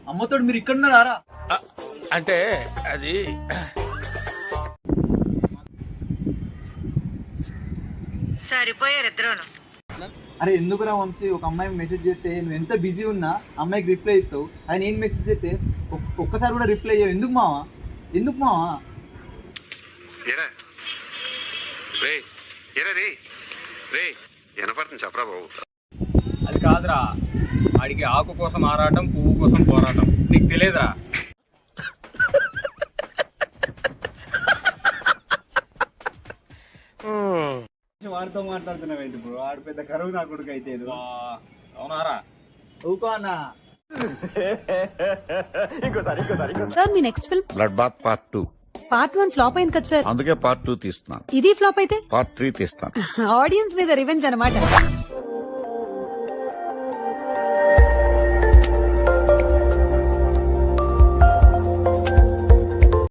అమ్మతోడు మీరు ఇక్కడ ఉన్నారా? అంటే అది సరిపోయారు ఇద్దరును. అరే ఎందుకురా వంశీ, ఒక అమ్మాయి మెసేజ్ చేస్తే నువ్వు ఎంత బిజీ ఉన్నా అమ్మాయికి రిప్లై ఇస్తావు. అది నేను మెసేజ్ చేస్తే ఒక్కసారి కూడా రిప్లై ఇవ్వవు. ఎందుకు మావా? ఎందుకు మావా? ఏరా రే ఏరా రే రే వినపడుతుంది చెప్పరా బాబు. అది కాదురా, వాడికి ఆకు కోసం ఆరాటం, పువ్వు కోసం పోరాటం. నీకు తెలియదురా? వాడితో మాట్లాడుతున్నావేంటి బ్రో? వాడు పెద్ద కరువు నా కొడుకు అయితే. అవునారా? ఊకో అన్న. సార్ మీ next film blood bath part 2. Part 1 flop అయింది కదా సార్. అందుకే పార్ట్ 2 తీస్తున్నాను. ఇది ఫ్లాప్ అయితే పార్ట్ 3 తీస్తాను. ఆడియన్స్ మీద రివెంజ్ అన్నమాట.